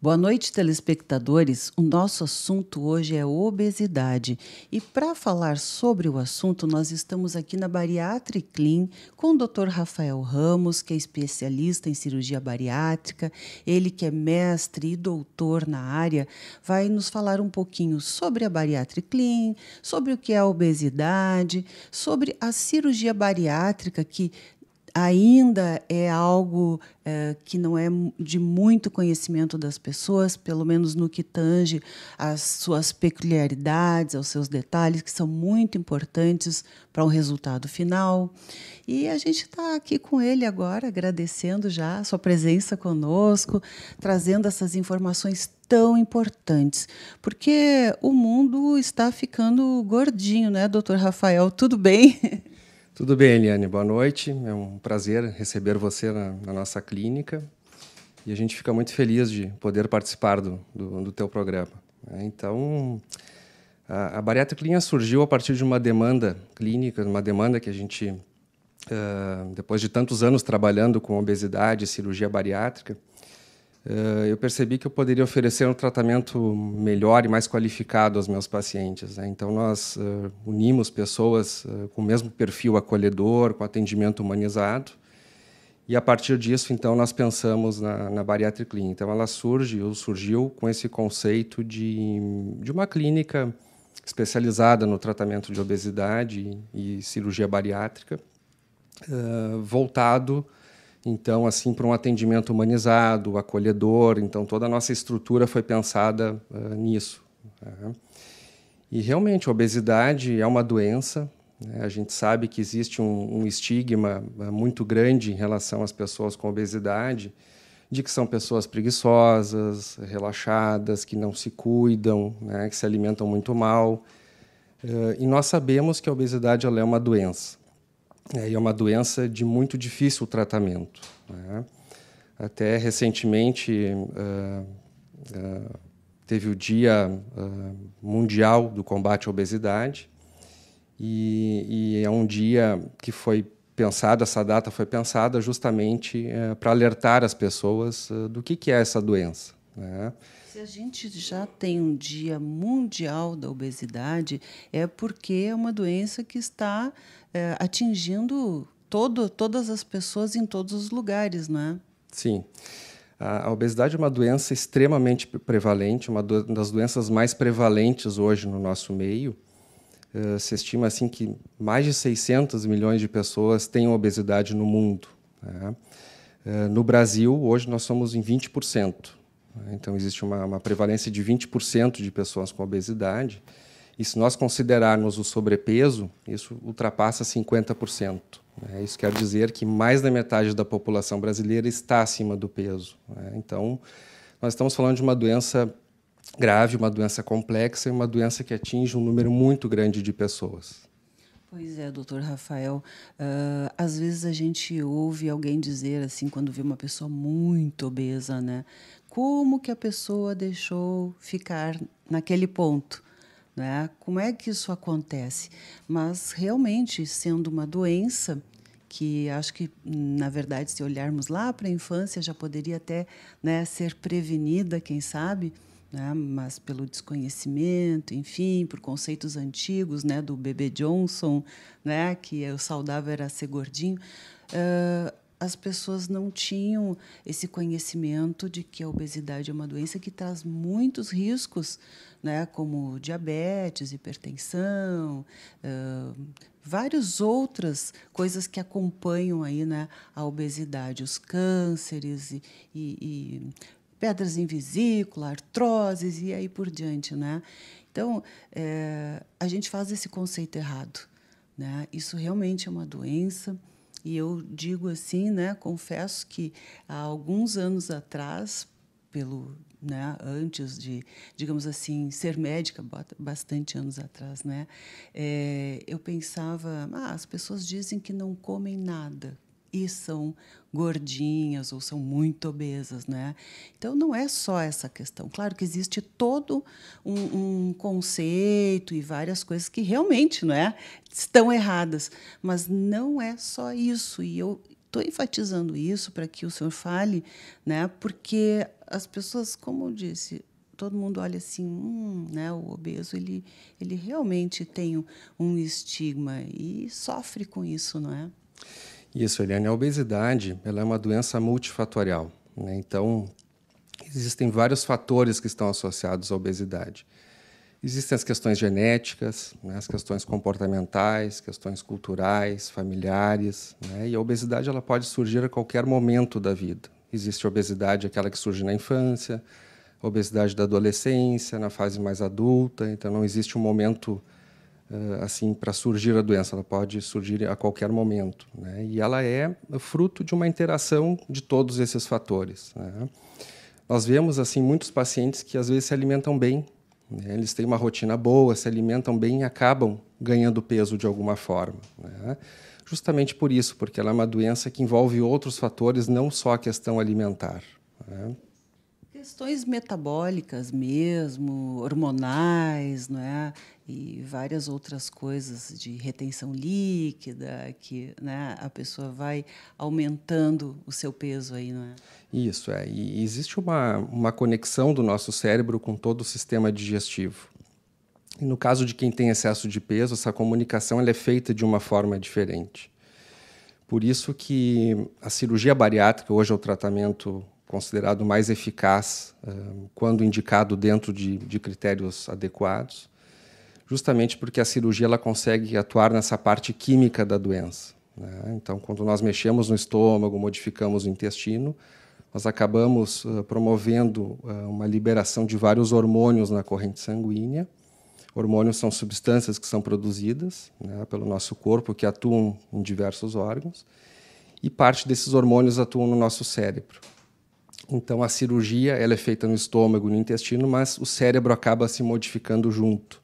Boa noite, telespectadores. O nosso assunto hoje é obesidade. E para falar sobre o assunto, nós estamos aqui na Bariátrica Clean com o Dr. Rafael Ramos, que é especialista em cirurgia bariátrica. Ele que é mestre e doutor na área, vai nos falar um pouquinho sobre a Bariátrica Clean, sobre o que é a obesidade, sobre a cirurgia bariátrica, que ainda é algo que não é de muito conhecimento das pessoas, pelo menos no que tange às suas peculiaridades, aos seus detalhes, que são muito importantes para um resultado final. E a gente está aqui com ele agora, agradecendo já a sua presença conosco, trazendo essas informações tão importantes, porque o mundo está ficando gordinho, né, doutor Rafael? Tudo bem? Tudo bem, Eliane, boa noite. É um prazer receber você na nossa clínica e a gente fica muito feliz de poder participar do teu programa. Então, a Bariátrica Clínica surgiu a partir de uma demanda clínica, uma demanda que a gente, depois de tantos anos trabalhando com obesidade e cirurgia bariátrica, eu percebi que eu poderia oferecer um tratamento melhor e mais qualificado aos meus pacientes. Então, nós unimos pessoas com o mesmo perfil acolhedor, com atendimento humanizado, e, a partir disso, então, nós pensamos na Bariátrica Clean. Então, ela surgiu com esse conceito de uma clínica especializada no tratamento de obesidade e cirurgia bariátrica, voltado então, assim, para um atendimento humanizado, acolhedor. Então, toda a nossa estrutura foi pensada nisso. E, realmente, a obesidade é uma doença. A gente sabe que existe um estigma muito grande em relação às pessoas com obesidade, de que são pessoas preguiçosas, relaxadas, que não se cuidam, que se alimentam muito mal. E nós sabemos que a obesidade ela é uma doença. E é uma doença de muito difícil tratamento. Até recentemente teve o Dia Mundial do Combate à Obesidade e é um dia que foi pensado, essa data foi pensada justamente para alertar as pessoas do que é essa doença. Se a gente já tem um Dia Mundial da Obesidade, é porque é uma doença que está atingindo todas as pessoas em todos os lugares, não é? Sim. A obesidade é uma doença extremamente prevalente, uma das doenças mais prevalentes hoje no nosso meio. Se estima assim, que mais de 600 milhões de pessoas têm obesidade no mundo. No Brasil, hoje, nós somos em 20%. Então, existe uma prevalência de 20% de pessoas com obesidade. E se nós considerarmos o sobrepeso, isso ultrapassa 50%. Isso quer dizer que mais da metade da população brasileira está acima do peso. Então, nós estamos falando de uma doença grave, uma doença complexa e uma doença que atinge um número muito grande de pessoas. Pois é, doutor Rafael. Às vezes a gente ouve alguém dizer, assim, quando vê uma pessoa muito obesa, né? Como que a pessoa deixou ficar naquele ponto? Né? Como é que isso acontece? Mas, realmente, sendo uma doença que acho que, na verdade, se olharmos lá para a infância, já poderia até, né, ser prevenida, quem sabe, né? Mas pelo desconhecimento, enfim, por conceitos antigos, né, do bebê Johnson, né, que o saudável era ser gordinho, as pessoas não tinham esse conhecimento de que a obesidade é uma doença que traz muitos riscos, né, como diabetes, hipertensão, várias outras coisas que acompanham aí, né, a obesidade, os cânceres e pedras em vesícula, artroses e aí por diante, né? Então, a gente faz esse conceito errado, né? Isso realmente é uma doença. E eu digo assim, né, confesso que há alguns anos atrás, né, antes de, digamos assim, ser médica, bastante anos atrás, né, eu pensava, as pessoas dizem que não comem nada e são gordinhas ou são muito obesas, né? Então, não é só essa questão. Claro que existe todo um conceito e várias coisas que realmente, não é, estão erradas, mas não é só isso. E eu estou enfatizando isso para que o senhor fale, né? Porque as pessoas, como eu disse, todo mundo olha assim, né? O obeso ele realmente tem um estigma e sofre com isso, não é? Isso, Eliane, a obesidade ela é uma doença multifatorial, né? Então, existem vários fatores que estão associados à obesidade. Existem as questões genéticas, né, as questões comportamentais, questões culturais, familiares, né, e a obesidade ela pode surgir a qualquer momento da vida. Existe a obesidade, aquela que surge na infância, a obesidade da adolescência, na fase mais adulta, então não existe um momento assim para surgir a doença, ela pode surgir a qualquer momento, né, e ela é fruto de uma interação de todos esses fatores, né. Nós vemos assim muitos pacientes que às vezes se alimentam bem, né? Eles têm uma rotina boa, se alimentam bem e acabam ganhando peso de alguma forma, né? Justamente por isso, porque ela é uma doença que envolve outros fatores, não só a questão alimentar, né? Questões metabólicas mesmo, hormonais, não é? E várias outras coisas de retenção líquida, que, né, a pessoa vai aumentando o seu peso aí, não é? Isso, e existe uma conexão do nosso cérebro com todo o sistema digestivo. E no caso de quem tem excesso de peso, essa comunicação ela é feita de uma forma diferente. Por isso que a cirurgia bariátrica hoje é o tratamento considerado mais eficaz quando indicado dentro de critérios adequados, justamente porque a cirurgia ela consegue atuar nessa parte química da doença, né? Então, quando nós mexemos no estômago, modificamos o intestino, nós acabamos promovendo uma liberação de vários hormônios na corrente sanguínea. Hormônios são substâncias que são produzidas, né, pelo nosso corpo, que atuam em diversos órgãos, e parte desses hormônios atuam no nosso cérebro. Então, a cirurgia ela é feita no estômago, no intestino, mas o cérebro acaba se modificando junto.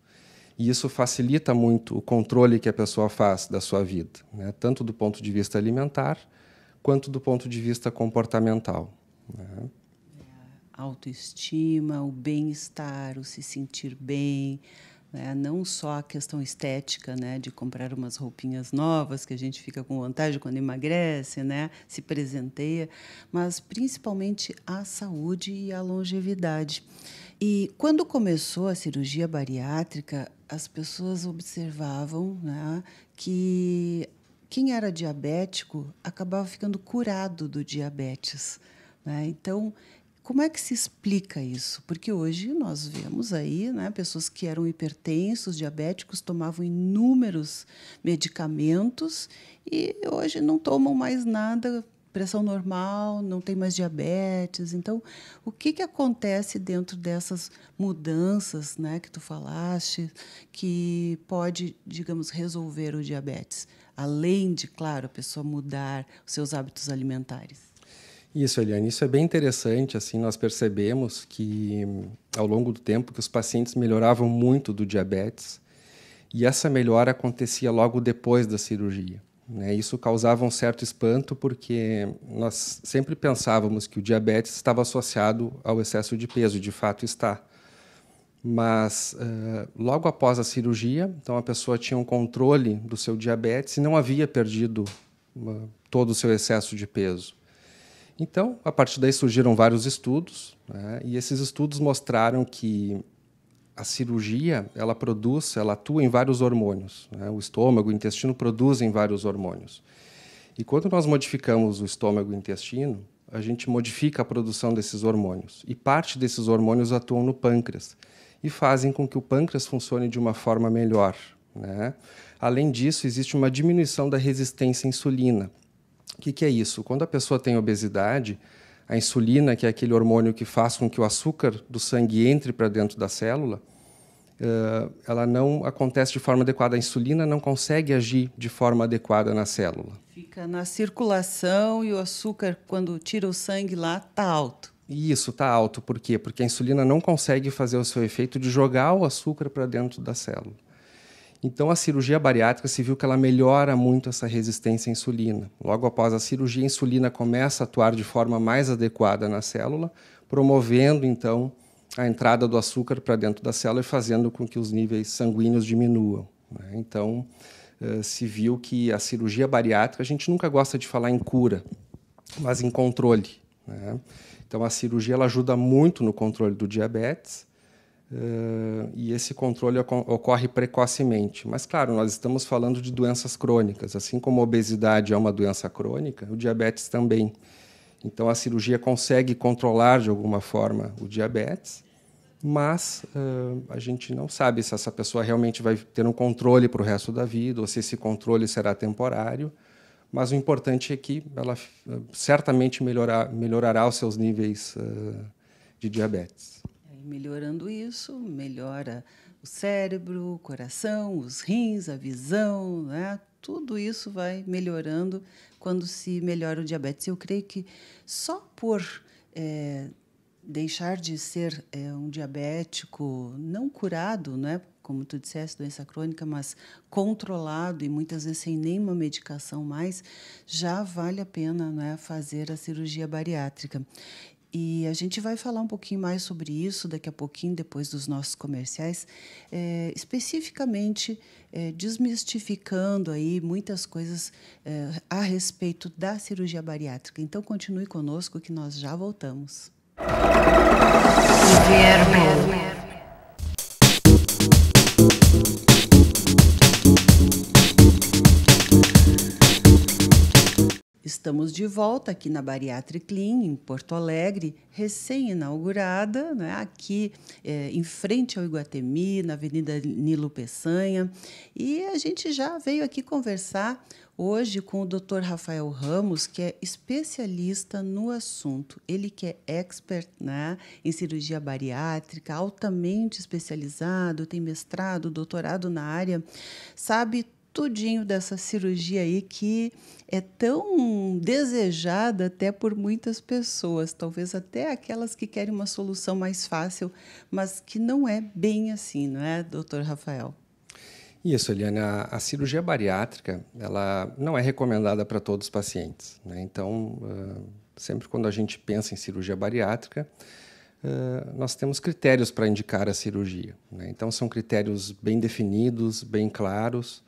E isso facilita muito o controle que a pessoa faz da sua vida, né? Tanto do ponto de vista alimentar, quanto do ponto de vista comportamental, né? A autoestima, o bem-estar, o se sentir bem, né? Não só a questão estética, né, de comprar umas roupinhas novas que a gente fica com vontade quando emagrece, né, se presenteia, mas principalmente a saúde e a longevidade. E quando começou a cirurgia bariátrica, as pessoas observavam, né, que quem era diabético acabava ficando curado do diabetes, né? Então, como é que se explica isso? Porque hoje nós vemos aí, né, pessoas que eram hipertensos, diabéticos, tomavam inúmeros medicamentos e hoje não tomam mais nada, pressão normal, não tem mais diabetes. Então, o que acontece dentro dessas mudanças, né, que tu falaste, que pode, digamos, resolver o diabetes? Além de, claro, a pessoa mudar os seus hábitos alimentares. Isso, Eliane, isso é bem interessante. Assim, nós percebemos que, ao longo do tempo, que os pacientes melhoravam muito do diabetes e essa melhora acontecia logo depois da cirurgia, né? Isso causava um certo espanto porque nós sempre pensávamos que o diabetes estava associado ao excesso de peso, e de fato está. Mas logo após a cirurgia, então a pessoa tinha um controle do seu diabetes e não havia perdido todo o seu excesso de peso. Então, a partir daí surgiram vários estudos, né, e esses estudos mostraram que a cirurgia ela atua em vários hormônios, né? O estômago, o intestino produzem vários hormônios. E quando nós modificamos o estômago e o intestino, a gente modifica a produção desses hormônios. E parte desses hormônios atuam no pâncreas e fazem com que o pâncreas funcione de uma forma melhor, né? Além disso, existe uma diminuição da resistência à insulina. O que é isso? Quando a pessoa tem obesidade, a insulina, que é aquele hormônio que faz com que o açúcar do sangue entre para dentro da célula, ela não acontece de forma adequada. A insulina não consegue agir de forma adequada na célula. Fica na circulação e o açúcar, quando tira o sangue lá, está alto. Isso, está alto. Por quê? Porque a insulina não consegue fazer o seu efeito de jogar o açúcar para dentro da célula. Então, a cirurgia bariátrica se viu que ela melhora muito essa resistência à insulina. Logo após a cirurgia, a insulina começa a atuar de forma mais adequada na célula, promovendo, então, a entrada do açúcar para dentro da célula e fazendo com que os níveis sanguíneos diminuam, né? Então, se viu que a cirurgia bariátrica, a gente nunca gosta de falar em cura, mas em controle, né? Então, a cirurgia ela ajuda muito no controle do diabetes, e esse controle ocorre precocemente. Mas, claro, nós estamos falando de doenças crônicas. Assim como a obesidade é uma doença crônica, o diabetes também. Então, a cirurgia consegue controlar, de alguma forma, o diabetes, mas a gente não sabe se essa pessoa realmente vai ter um controle para o resto da vida ou se esse controle será temporário. Mas o importante é que ela certamente melhorará os seus níveis de diabetes. E melhorando isso, melhora o cérebro, o coração, os rins, a visão, né? Tudo isso vai melhorando quando se melhora o diabetes. Eu creio que só por deixar de ser um diabético não curado, né? Como tu disseste, doença crônica, mas controlado e muitas vezes sem nenhuma medicação mais, já vale a pena, né, fazer a cirurgia bariátrica. E a gente vai falar um pouquinho mais sobre isso daqui a pouquinho, depois dos nossos comerciais, especificamente desmistificando aí muitas coisas a respeito da cirurgia bariátrica. Então, continue conosco que nós já voltamos. Estamos de volta aqui na Bariátrica Clean, em Porto Alegre, recém-inaugurada, né? Aqui em frente ao Iguatemi, na Avenida Nilo Peçanha. E a gente já veio aqui conversar hoje com o Dr. Rafael Ramos, que é especialista no assunto. Ele que é expert, né, em cirurgia bariátrica, altamente especializado, tem mestrado, doutorado na área, sabe tudinho dessa cirurgia aí que é tão desejada até por muitas pessoas, talvez até aquelas que querem uma solução mais fácil, mas que não é bem assim, não é, doutor Rafael? Isso, Eliane, a cirurgia bariátrica ela não é recomendada para todos os pacientes, né? Então, sempre quando a gente pensa em cirurgia bariátrica, nós temos critérios para indicar a cirurgia, né? Então, são critérios bem definidos, bem claros.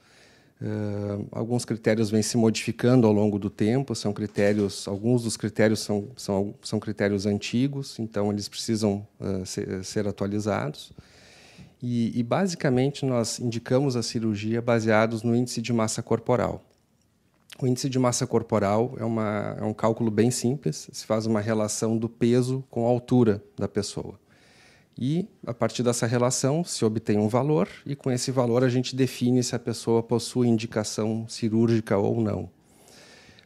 Alguns critérios vêm se modificando ao longo do tempo, alguns dos critérios são critérios antigos, então eles precisam ser atualizados. E, basicamente, nós indicamos a cirurgia baseados no índice de massa corporal. O índice de massa corporal é um cálculo bem simples, se faz uma relação do peso com a altura da pessoa. E, a partir dessa relação, se obtém um valor, e com esse valor a gente define se a pessoa possui indicação cirúrgica ou não.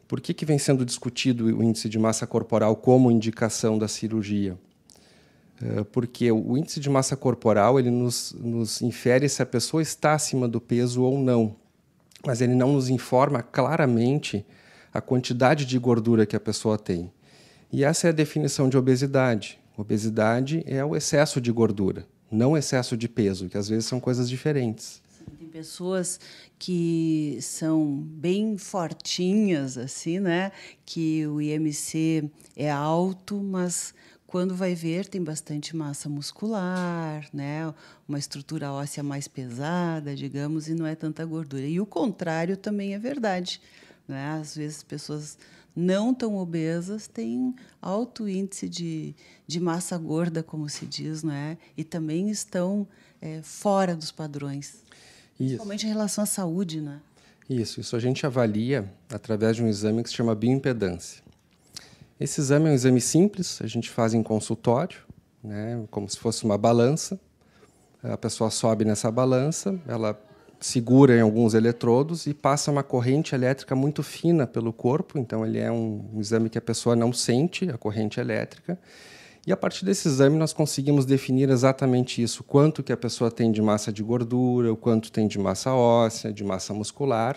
Por que vem sendo discutido o índice de massa corporal como indicação da cirurgia? Porque o índice de massa corporal ele nos infere se a pessoa está acima do peso ou não, mas ele não nos informa claramente a quantidade de gordura que a pessoa tem. E essa é a definição de obesidade. Obesidade é o excesso de gordura, não o excesso de peso, que às vezes são coisas diferentes. Tem pessoas que são bem fortinhas, assim, né? Que o IMC é alto, mas quando vai ver tem bastante massa muscular, né? Uma estrutura óssea mais pesada, digamos, e não é tanta gordura. E o contrário também é verdade, né? Às vezes pessoas não tão obesas têm alto índice de massa gorda, como se diz, né? E também estão fora dos padrões. Isso. Principalmente em relação à saúde, né? Isso a gente avalia através de um exame que se chama bioimpedância. Esse exame é um exame simples, a gente faz em consultório, né? Como se fosse uma balança. A pessoa sobe nessa balança, ela segura em alguns eletrodos e passa uma corrente elétrica muito fina pelo corpo. Então, ele é um exame que a pessoa não sente a corrente elétrica. E, a partir desse exame, nós conseguimos definir exatamente isso. Quanto que a pessoa tem de massa de gordura, o quanto tem de massa óssea, de massa muscular.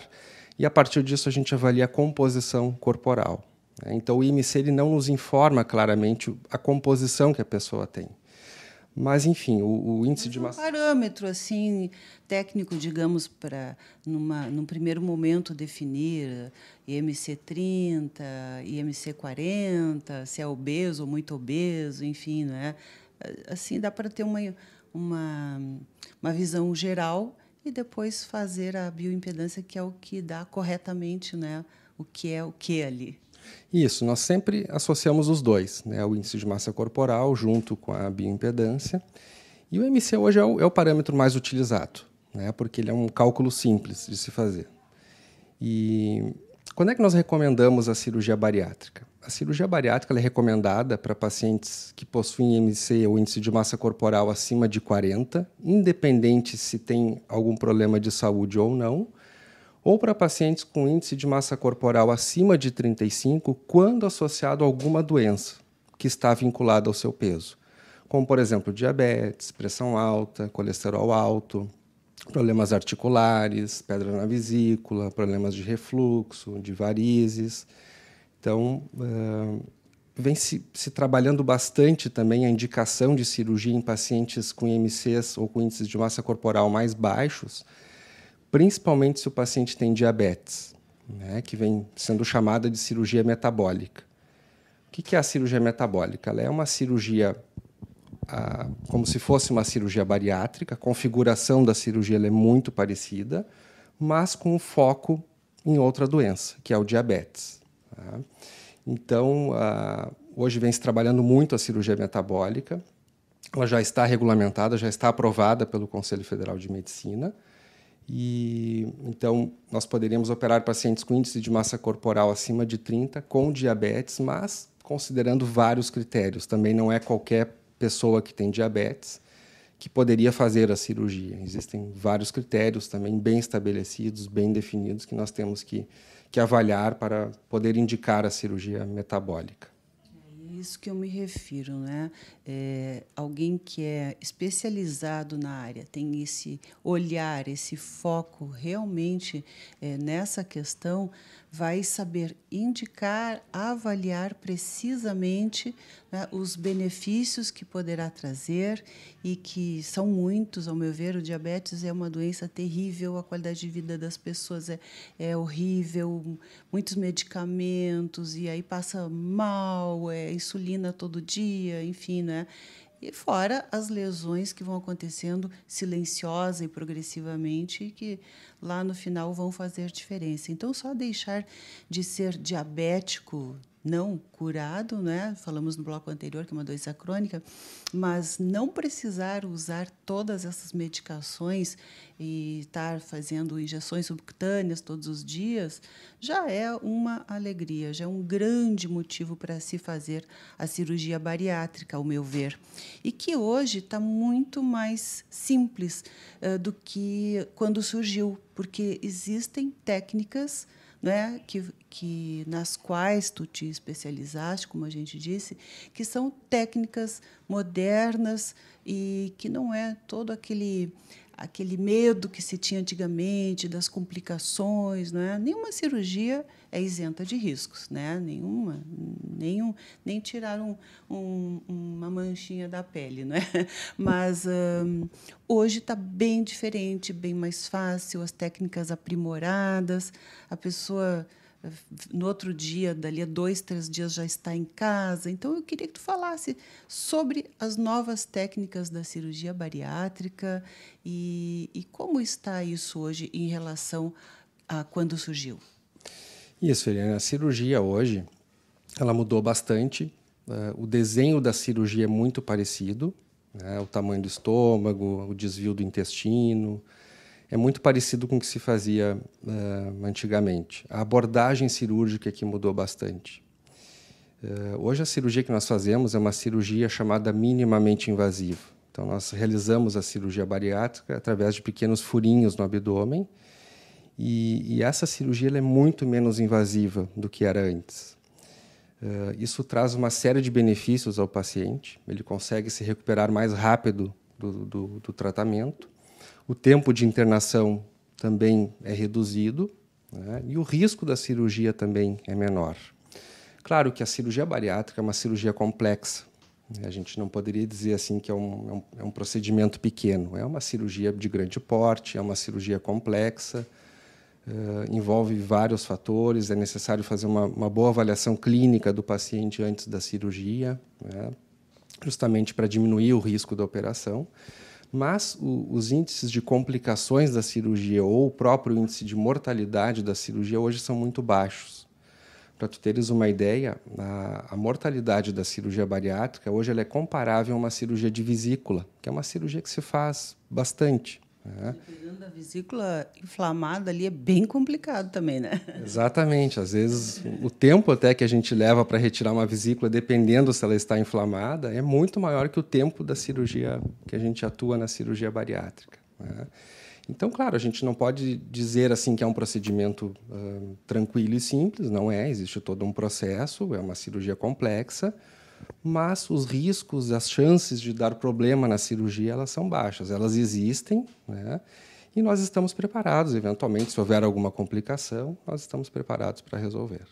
E, a partir disso, a gente avalia a composição corporal. Então, o IMC ele não nos informa claramente a composição que a pessoa tem. Mas, enfim, o índice de massa... Um parâmetro assim, técnico, digamos, para, num primeiro momento, definir IMC 30, IMC 40, se é obeso ou muito obeso, enfim, né? Assim, dá para ter uma visão geral e depois fazer a bioimpedância, que é o que dá corretamente, né, o que é o que ali. Isso, nós sempre associamos os dois, né, o índice de massa corporal junto com a bioimpedância. E o MC hoje é o parâmetro mais utilizado, né, porque ele é um cálculo simples de se fazer. E quando é que nós recomendamos a cirurgia bariátrica? A cirurgia bariátrica ela é recomendada para pacientes que possuem IMC ou índice de massa corporal acima de 40, independente se tem algum problema de saúde ou não, ou para pacientes com índice de massa corporal acima de 35, quando associado a alguma doença que está vinculada ao seu peso, como, por exemplo, diabetes, pressão alta, colesterol alto, problemas articulares, pedra na vesícula, problemas de refluxo, de varizes. Então, vem se trabalhando bastante também a indicação de cirurgia em pacientes com IMCs ou com índices de massa corporal mais baixos, principalmente se o paciente tem diabetes, né, que vem sendo chamada de cirurgia metabólica. O que é a cirurgia metabólica? Ela é uma cirurgia como se fosse uma cirurgia bariátrica, a configuração da cirurgia é muito parecida, mas com foco em outra doença, que é o diabetes. Tá? Então, hoje vem se trabalhando muito a cirurgia metabólica, ela já está regulamentada, já está aprovada pelo Conselho Federal de Medicina, e então nós poderíamos operar pacientes com índice de massa corporal acima de 30 com diabetes, mas considerando vários critérios. Também não é qualquer pessoa que tem diabetes que poderia fazer a cirurgia. Existem vários critérios também bem estabelecidos, bem definidos, que nós temos que avaliar para poder indicar a cirurgia metabólica. É isso que eu me refiro, né? Alguém que é especializado na área, tem esse olhar, esse foco realmente nessa questão, vai saber indicar, avaliar precisamente, né, os benefícios que poderá trazer, e que são muitos, ao meu ver. O diabetes é uma doença terrível, a qualidade de vida das pessoas é horrível, muitos medicamentos, e aí passa mal, insulina todo dia, enfim, né? E fora as lesões que vão acontecendo silenciosa e progressivamente, e que lá no final vão fazer diferença. Então, só deixar de ser diabético não curado, né? Falamos no bloco anterior que é uma doença crônica, mas não precisar usar todas essas medicações e estar fazendo injeções subcutâneas todos os dias, já é uma alegria, já é um grande motivo para se fazer a cirurgia bariátrica, ao meu ver. E que hoje está muito mais simples do que quando surgiu, porque existem técnicas, né, nas quais tu te especializaste, como a gente disse, que são técnicas modernas e que não é todo aquele medo que se tinha antigamente das complicações, não é? Nenhuma cirurgia é isenta de riscos, né? Nem tirar uma manchinha da pele, não é? Mas hoje está bem diferente, bem mais fácil, as técnicas aprimoradas, a pessoa no outro dia, dali a 2, 3 dias, já está em casa. Então, eu queria que tu falasse sobre as novas técnicas da cirurgia bariátrica e como está isso hoje em relação a quando surgiu. Isso, Eliane. A cirurgia hoje ela mudou bastante. O desenho da cirurgia é muito parecido, né? O tamanho do estômago, o desvio do intestino, é muito parecido com o que se fazia antigamente. A abordagem cirúrgica é que mudou bastante. Hoje a cirurgia que nós fazemos é uma cirurgia chamada minimamente invasiva. Então nós realizamos a cirurgia bariátrica através de pequenos furinhos no abdômen, e essa cirurgia ela é muito menos invasiva do que era antes. Isso traz uma série de benefícios ao paciente. Ele consegue se recuperar mais rápido do tratamento. O tempo de internação também é reduzido, né? E o risco da cirurgia também é menor. Claro que a cirurgia bariátrica é uma cirurgia complexa. A gente não poderia dizer assim que é um procedimento pequeno. É uma cirurgia de grande porte, é uma cirurgia complexa, envolve vários fatores, é necessário fazer uma boa avaliação clínica do paciente antes da cirurgia, né? Justamente para diminuir o risco da operação. Mas os índices de complicações da cirurgia ou o próprio índice de mortalidade da cirurgia hoje são muito baixos. Para tu teres uma ideia, a mortalidade da cirurgia bariátrica hoje ela é comparável a uma cirurgia de vesícula, que é uma cirurgia que se faz bastante. Dependendo da vesícula inflamada ali é bem complicado também, né? Exatamente. Às vezes, o tempo até que a gente leva para retirar uma vesícula, dependendo se ela está inflamada, é muito maior que o tempo da cirurgia que a gente atua na cirurgia bariátrica. Então, claro, a gente não pode dizer assim que é um procedimento tranquilo e simples, não é. Existe todo um processo, é uma cirurgia complexa, mas os riscos, as chances de dar problema na cirurgia, elas são baixas. Elas existem, né? E nós estamos preparados, eventualmente, se houver alguma complicação, nós estamos preparados para resolver.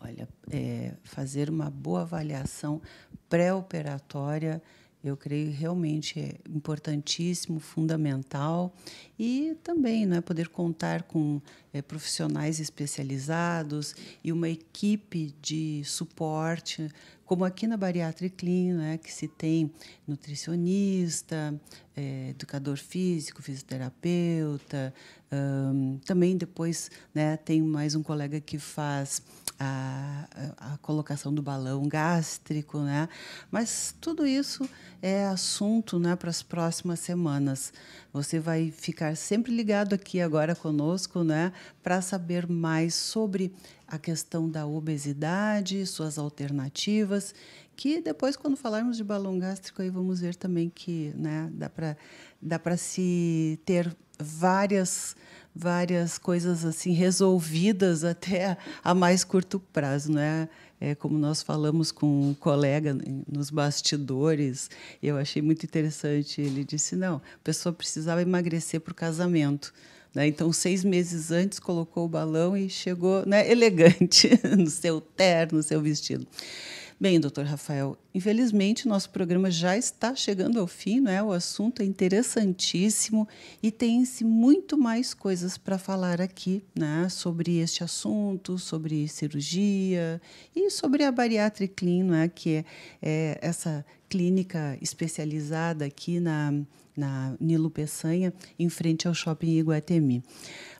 Olha, fazer uma boa avaliação pré-operatória, eu creio realmente é importantíssimo, fundamental, e também, né, poder contar com profissionais especializados e uma equipe de suporte, como aqui na Bariátrica Clean, né, que se tem nutricionista, educador físico, fisioterapeuta, também depois, né, tem mais um colega que faz a colocação do balão gástrico, né? Mas tudo isso é assunto, né, para as próximas semanas. Você vai ficar sempre ligado aqui agora conosco, né, para saber mais sobre a questão da obesidade, suas alternativas, que depois, quando falarmos de balão gástrico, aí vamos ver também que, né, dá para se ter várias coisas assim resolvidas até a mais curto prazo, né? Como nós falamos com um colega nos bastidores, eu achei muito interessante. Ele disse: não, a pessoa precisava emagrecer para o casamento, né? Então, 6 meses antes, colocou o balão e chegou, né, elegante no seu terno, no seu vestido. Bem, doutor Rafael, infelizmente, nosso programa já está chegando ao fim, né? O assunto é interessantíssimo e tem-se muito mais coisas para falar aqui, né? Sobre este assunto, sobre cirurgia e sobre a Bariátrica Clean, né? Que é essa clínica especializada aqui na Nilo Peçanha, em frente ao Shopping Iguatemi.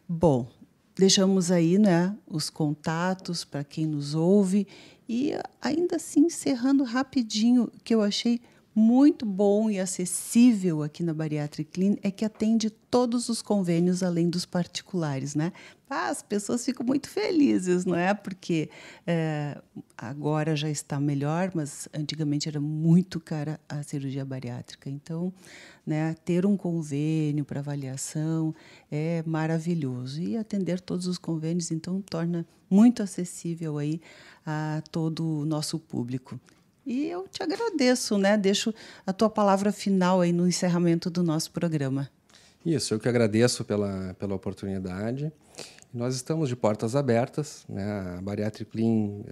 Bom, deixamos aí, né, os contatos para quem nos ouve. E, ainda assim, encerrando rapidinho, que eu achei muito bom e acessível aqui na Bariátrica Clean, é que atende todos os convênios, além dos particulares, né? As pessoas ficam muito felizes, não é? Porque agora já está melhor, mas antigamente era muito cara a cirurgia bariátrica. Então, né, ter um convênio para avaliação é maravilhoso. E atender todos os convênios, então, torna muito acessível aí a todo o nosso público. E eu te agradeço, né? Deixo a tua palavra final aí no encerramento do nosso programa. Isso, eu que agradeço pela oportunidade. Nós estamos de portas abertas, né? A Bariátrica Clean,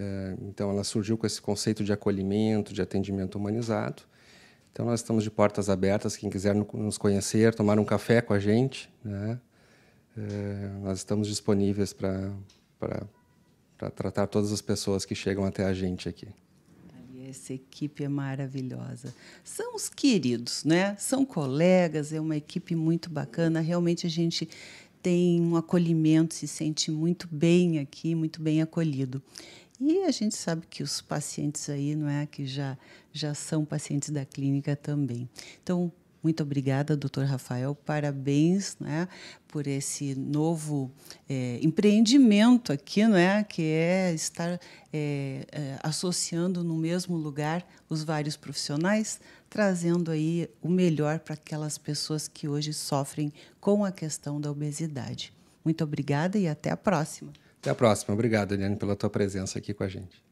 então, ela surgiu com esse conceito de acolhimento, de atendimento humanizado. Então, nós estamos de portas abertas. Quem quiser nos conhecer, tomar um café com a gente, né? Nós estamos disponíveis para tratar todas as pessoas que chegam até a gente aqui. Essa equipe é maravilhosa. São os queridos, né? São colegas, é uma equipe muito bacana. Realmente a gente tem um acolhimento, se sente muito bem aqui, muito bem acolhido. E a gente sabe que os pacientes aí, não é, que já são pacientes da clínica também. Então, muito obrigada, doutor Rafael. Parabéns, né, por esse novo empreendimento aqui, não é, que é estar associando no mesmo lugar os vários profissionais, trazendo aí o melhor para aquelas pessoas que hoje sofrem com a questão da obesidade. Muito obrigada e até a próxima. Até a próxima. Obrigado, Eliane, pela tua presença aqui com a gente.